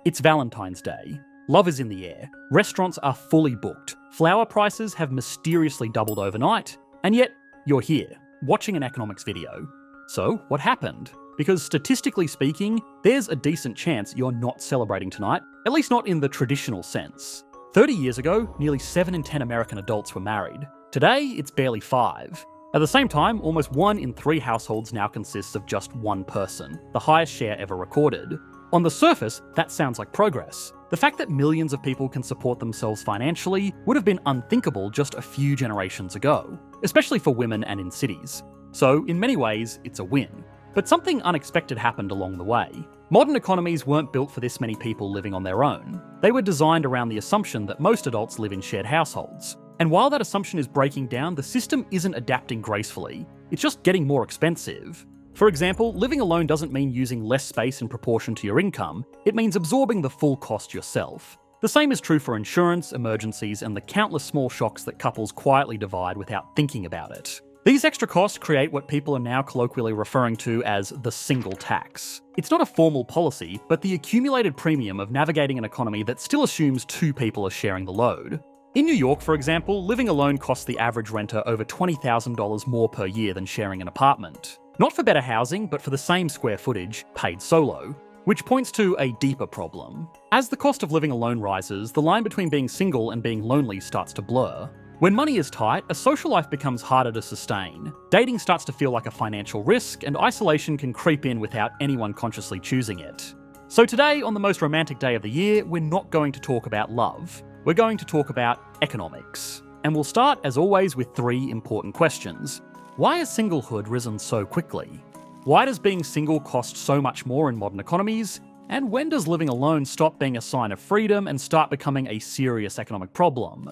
It's Valentine's Day. Love is in the air. Restaurants are fully booked. Flower prices have mysteriously doubled overnight. And yet, you're here, watching an economics video. So, what happened? Because statistically speaking, there's a decent chance you're not celebrating tonight, at least not in the traditional sense. 30 years ago, nearly 7 in 10 American adults were married. Today, it's barely 5. At the same time, almost 1 in 3 households now consists of just one person, the highest share ever recorded. On the surface, that sounds like progress. The fact that millions of people can support themselves financially would have been unthinkable just a few generations ago, especially for women and in cities. So, in many ways, it's a win. But something unexpected happened along the way. Modern economies weren't built for this many people living on their own. They were designed around the assumption that most adults live in shared households. And while that assumption is breaking down, the system isn't adapting gracefully. It's just getting more expensive. For example, living alone doesn't mean using less space in proportion to your income, it means absorbing the full cost yourself. The same is true for insurance, emergencies, and the countless small shocks that couples quietly divide without thinking about it. These extra costs create what people are now colloquially referring to as the single tax. It's not a formal policy, but the accumulated premium of navigating an economy that still assumes 2 people are sharing the load. In New York, for example, living alone costs the average renter over $20,000 more per year than sharing an apartment. Not for better housing, but for the same square footage, paid solo. Which points to a deeper problem. As the cost of living alone rises, the line between being single and being lonely starts to blur. When money is tight, a social life becomes harder to sustain. Dating starts to feel like a financial risk, and isolation can creep in without anyone consciously choosing it. So today, on the most romantic day of the year, we're not going to talk about love. We're going to talk about economics. And we'll start, as always, with 3 important questions. Why has singlehood risen so quickly? Why does being single cost so much more in modern economies? And when does living alone stop being a sign of freedom and start becoming a serious economic problem?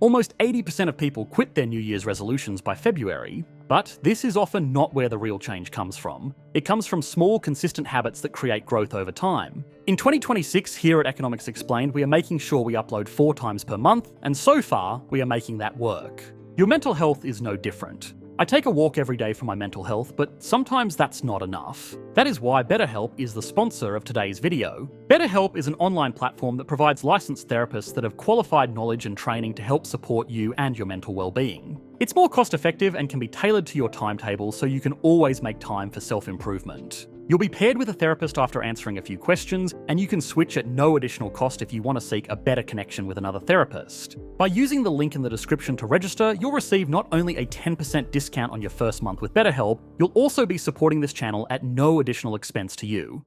Almost 80% of people quit their New Year's resolutions by February, but this is often not where the real change comes from. It comes from small, consistent habits that create growth over time. In 2026, here at Economics Explained, we are making sure we upload 4 times per month, and so far, we are making that work. Your mental health is no different. I take a walk every day for my mental health, but sometimes that's not enough. That is why BetterHelp is the sponsor of today's video. BetterHelp is an online platform that provides licensed therapists that have qualified knowledge and training to help support you and your mental well-being. It's more cost-effective and can be tailored to your timetable so you can always make time for self-improvement. You'll be paired with a therapist after answering a few questions, and you can switch at no additional cost if you want to seek a better connection with another therapist. By using the link in the description to register, you'll receive not only a 10% discount on your first month with BetterHelp, you'll also be supporting this channel at no additional expense to you.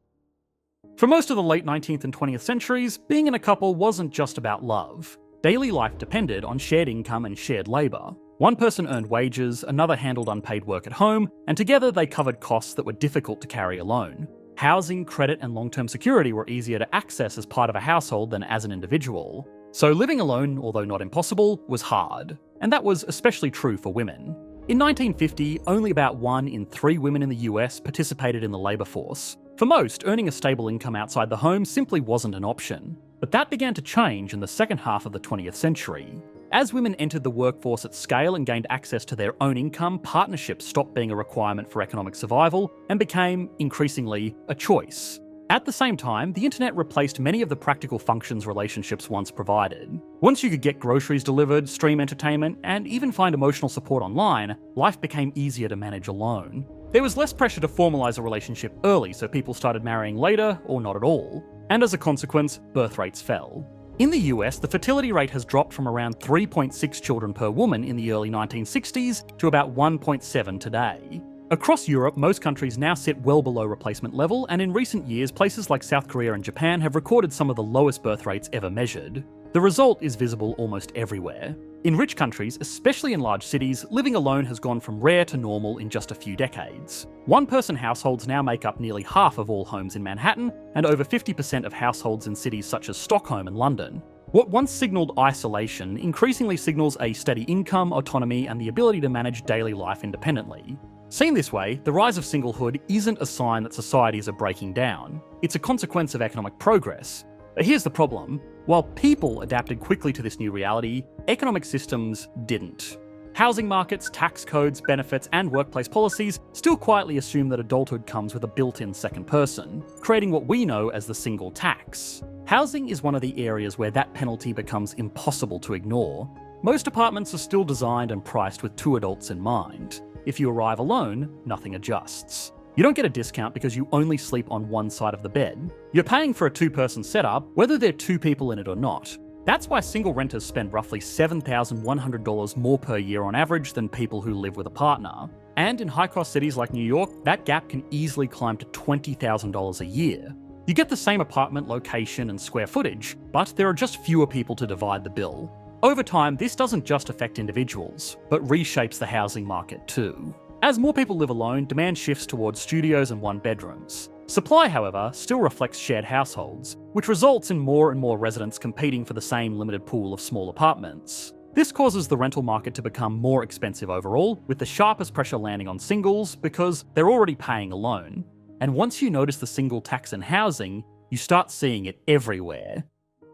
For most of the late 19th and 20th centuries, being in a couple wasn't just about love. Daily life depended on shared income and shared labour. One person earned wages, another handled unpaid work at home, and together they covered costs that were difficult to carry alone. Housing, credit, and long-term security were easier to access as part of a household than as an individual. So living alone, although not impossible, was hard. And that was especially true for women. In 1950, only about 1 in 3 women in the US participated in the labour force. For most, earning a stable income outside the home simply wasn't an option. But that began to change in the second half of the 20th century. As women entered the workforce at scale and gained access to their own income, partnerships stopped being a requirement for economic survival and became, increasingly, a choice. At the same time, the internet replaced many of the practical functions relationships once provided. Once you could get groceries delivered, stream entertainment, and even find emotional support online, life became easier to manage alone. There was less pressure to formalise a relationship early, so people started marrying later, or not at all. And as a consequence, birth rates fell. In the US, the fertility rate has dropped from around 3.6 children per woman in the early 1960s to about 1.7 today. Across Europe, most countries now sit well below replacement level, and in recent years, places like South Korea and Japan have recorded some of the lowest birth rates ever measured. The result is visible almost everywhere. In rich countries, especially in large cities, living alone has gone from rare to normal in just a few decades. One-person households now make up nearly half of all homes in Manhattan, and over 50% of households in cities such as Stockholm and London. What once signalled isolation increasingly signals a steady income, autonomy, and the ability to manage daily life independently. Seen this way, the rise of singlehood isn't a sign that societies are breaking down. It's a consequence of economic progress. But here's the problem. While people adapted quickly to this new reality, economic systems didn't. Housing markets, tax codes, benefits, and workplace policies still quietly assume that adulthood comes with a built-in second person, creating what we know as the single tax. Housing is one of the areas where that penalty becomes impossible to ignore. Most apartments are still designed and priced with two adults in mind. If you arrive alone, nothing adjusts. You don't get a discount because you only sleep on one side of the bed. You're paying for a two-person setup, whether there are two people in it or not. That's why single renters spend roughly $7,100 more per year on average than people who live with a partner. And in high-cost cities like New York, that gap can easily climb to $20,000 a year. You get the same apartment location and square footage, but there are just fewer people to divide the bill. Over time, this doesn't just affect individuals, but reshapes the housing market too. As more people live alone, demand shifts towards studios and one-bedrooms. Supply, however, still reflects shared households, which results in more and more residents competing for the same limited pool of small apartments. This causes the rental market to become more expensive overall, with the sharpest pressure landing on singles because they're already paying alone. And once you notice the single tax in housing, you start seeing it everywhere.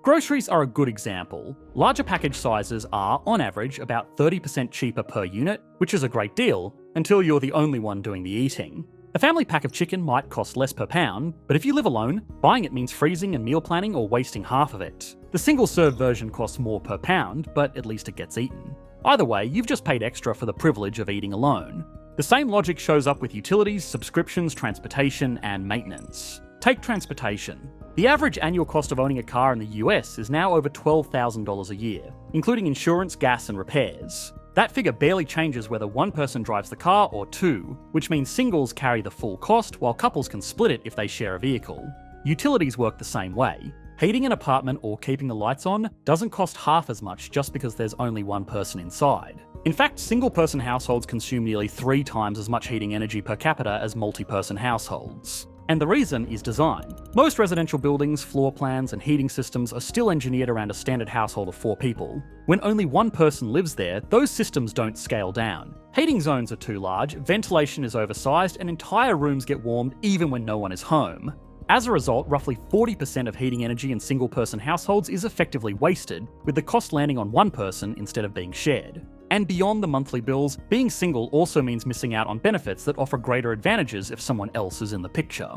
Groceries are a good example. Larger package sizes are, on average, about 30% cheaper per unit, which is a great deal, until you're the only one doing the eating. A family pack of chicken might cost less per pound, but if you live alone, buying it means freezing and meal planning or wasting half of it. The single-serve version costs more per pound, but at least it gets eaten. Either way, you've just paid extra for the privilege of eating alone. The same logic shows up with utilities, subscriptions, transportation, and maintenance. Take transportation. The average annual cost of owning a car in the US is now over $12,000 a year, including insurance, gas, and repairs. That figure barely changes whether one person drives the car or two, which means singles carry the full cost while couples can split it if they share a vehicle. Utilities work the same way. Heating an apartment or keeping the lights on doesn't cost half as much just because there's only one person inside. In fact, single-person households consume nearly 3 times as much heating energy per capita as multi-person households. And the reason is design. Most residential buildings, floor plans, and heating systems are still engineered around a standard household of 4 people. When only one person lives there, those systems don't scale down. Heating zones are too large, ventilation is oversized, and entire rooms get warmed even when no one is home. As a result, roughly 40% of heating energy in single-person households is effectively wasted, with the cost landing on one person instead of being shared. And beyond the monthly bills, being single also means missing out on benefits that offer greater advantages if someone else is in the picture.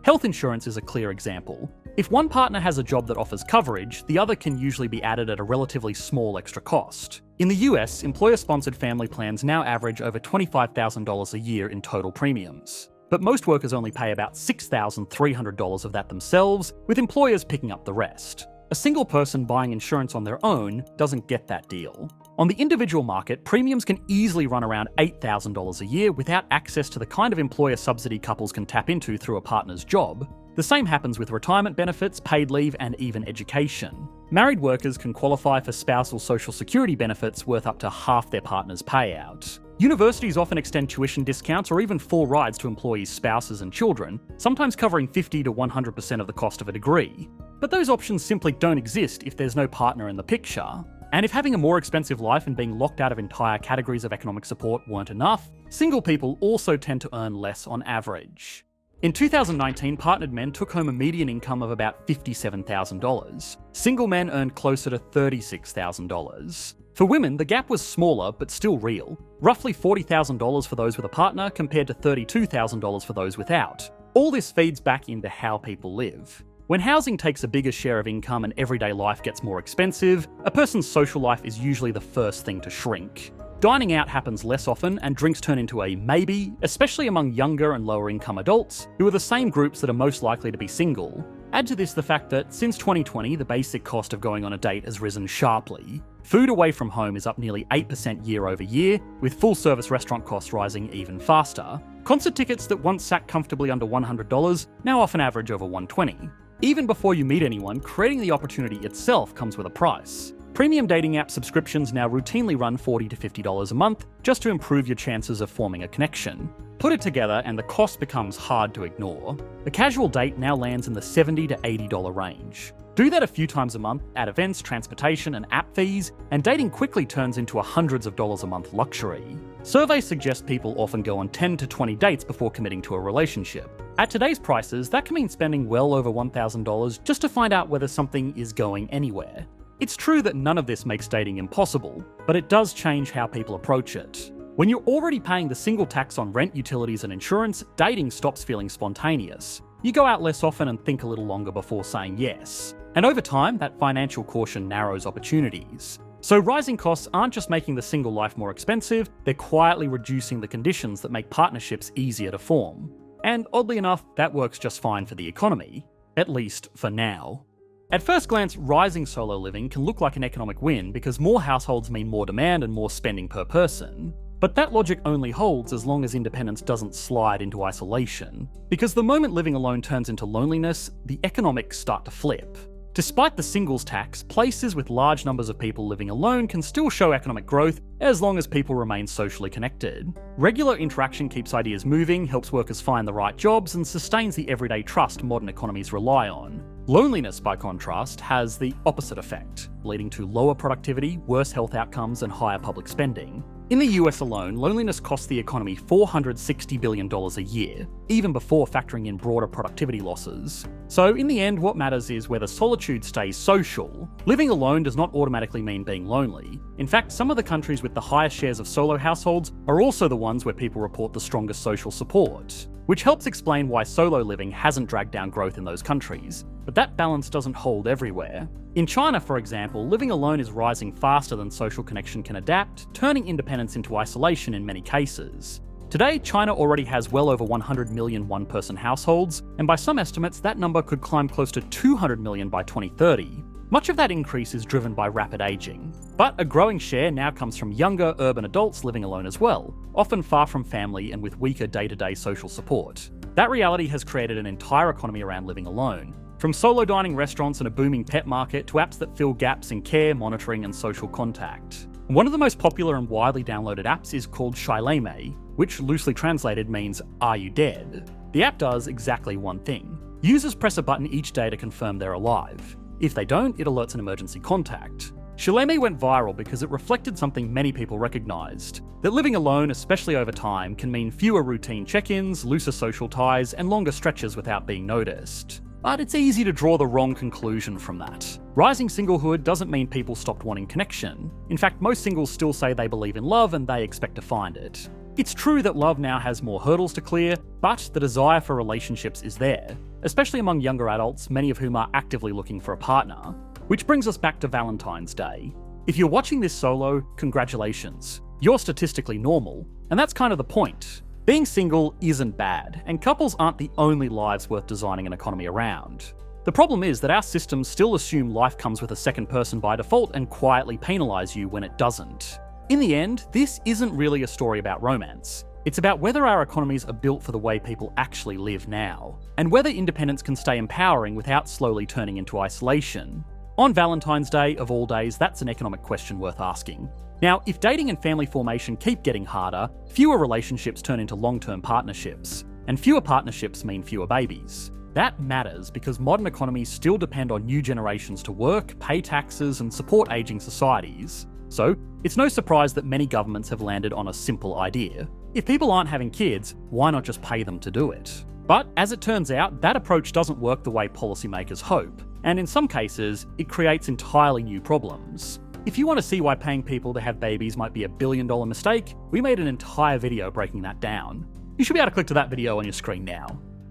Health insurance is a clear example. If one partner has a job that offers coverage, the other can usually be added at a relatively small extra cost. In the US, employer-sponsored family plans now average over $25,000 a year in total premiums. But most workers only pay about $6,300 of that themselves, with employers picking up the rest. A single person buying insurance on their own doesn't get that deal. On the individual market, premiums can easily run around $8,000 a year without access to the kind of employer subsidy couples can tap into through a partner's job. The same happens with retirement benefits, paid leave, and even education. Married workers can qualify for spousal social security benefits worth up to half their partner's payout. Universities often extend tuition discounts or even full rides to employees' spouses and children, sometimes covering 50 to 100% of the cost of a degree. But those options simply don't exist if there's no partner in the picture. And if having a more expensive life and being locked out of entire categories of economic support weren't enough, single people also tend to earn less on average. In 2019, partnered men took home a median income of about $57,000. Single men earned closer to $36,000. For women, the gap was smaller but still real, roughly $40,000 for those with a partner compared to $32,000 for those without. All this feeds back into how people live. When housing takes a bigger share of income and everyday life gets more expensive, a person's social life is usually the first thing to shrink. Dining out happens less often and drinks turn into a maybe, especially among younger and lower income adults, who are the same groups that are most likely to be single. Add to this the fact that since 2020, the basic cost of going on a date has risen sharply. Food away from home is up nearly 8% year over year, with full-service restaurant costs rising even faster. Concert tickets that once sat comfortably under $100 now often average over $120. Even before you meet anyone, creating the opportunity itself comes with a price. Premium dating app subscriptions now routinely run $40 to $50 a month just to improve your chances of forming a connection. Put it together and the cost becomes hard to ignore. A casual date now lands in the $70 to $80 range. Do that a few times a month, add events, transportation, and app fees, and dating quickly turns into hundreds of dollars a month luxury. Surveys suggest people often go on 10 to 20 dates before committing to a relationship. At today's prices, that can mean spending well over $1,000 just to find out whether something is going anywhere. It's true that none of this makes dating impossible, but it does change how people approach it. When you're already paying the single tax on rent, utilities and insurance, dating stops feeling spontaneous. You go out less often and think a little longer before saying yes. And over time, that financial caution narrows opportunities. So rising costs aren't just making the single life more expensive, they're quietly reducing the conditions that make partnerships easier to form. And oddly enough, that works just fine for the economy. At least for now. At first glance, rising solo living can look like an economic win because more households mean more demand and more spending per person. But that logic only holds as long as independence doesn't slide into isolation. Because the moment living alone turns into loneliness, the economics start to flip. Despite the singles tax, places with large numbers of people living alone can still show economic growth as long as people remain socially connected. Regular interaction keeps ideas moving, helps workers find the right jobs, and sustains the everyday trust modern economies rely on. Loneliness, by contrast, has the opposite effect, leading to lower productivity, worse health outcomes, and higher public spending. In the US alone, loneliness costs the economy $460 billion a year, even before factoring in broader productivity losses. So in the end, what matters is whether solitude stays social. Living alone does not automatically mean being lonely. In fact, some of the countries with the highest shares of solo households are also the ones where people report the strongest social support, which helps explain why solo living hasn't dragged down growth in those countries. But that balance doesn't hold everywhere. In China, for example, living alone is rising faster than social connection can adapt, turning independence into isolation in many cases. Today, China already has well over 100 million one-person households, and by some estimates, that number could climb close to 200 million by 2030. Much of that increase is driven by rapid aging. But a growing share now comes from younger, urban adults living alone as well, often far from family and with weaker day-to-day social support. That reality has created an entire economy around living alone. From solo dining restaurants and a booming pet market to apps that fill gaps in care, monitoring, and social contact. One of the most popular and widely downloaded apps is called Shileme, which loosely translated means, "Are you dead?" The app does exactly one thing. Users press a button each day to confirm they're alive. If they don't, it alerts an emergency contact. Shileme went viral because it reflected something many people recognised, that living alone, especially over time, can mean fewer routine check-ins, looser social ties, and longer stretches without being noticed. But it's easy to draw the wrong conclusion from that. Rising singlehood doesn't mean people stopped wanting connection. In fact, most singles still say they believe in love and they expect to find it. It's true that love now has more hurdles to clear, but the desire for relationships is there, especially among younger adults, many of whom are actively looking for a partner. Which brings us back to Valentine's Day. If you're watching this solo, congratulations. You're statistically normal, and that's kind of the point. Being single isn't bad, and couples aren't the only lives worth designing an economy around. The problem is that our systems still assume life comes with a second person by default and quietly penalise you when it doesn't. In the end, this isn't really a story about romance. It's about whether our economies are built for the way people actually live now, and whether independence can stay empowering without slowly turning into isolation. On Valentine's Day, of all days, that's an economic question worth asking. Now, if dating and family formation keep getting harder, fewer relationships turn into long-term partnerships, and fewer partnerships mean fewer babies. That matters because modern economies still depend on new generations to work, pay taxes, and support ageing societies. So, it's no surprise that many governments have landed on a simple idea. If people aren't having kids, why not just pay them to do it? But as it turns out, that approach doesn't work the way policymakers hope, and in some cases, it creates entirely new problems. If you want to see why paying people to have babies might be a billion-dollar mistake, we made an entire video breaking that down. You should be able to click to that video on your screen now.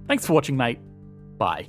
Thanks for watching, mate. Bye.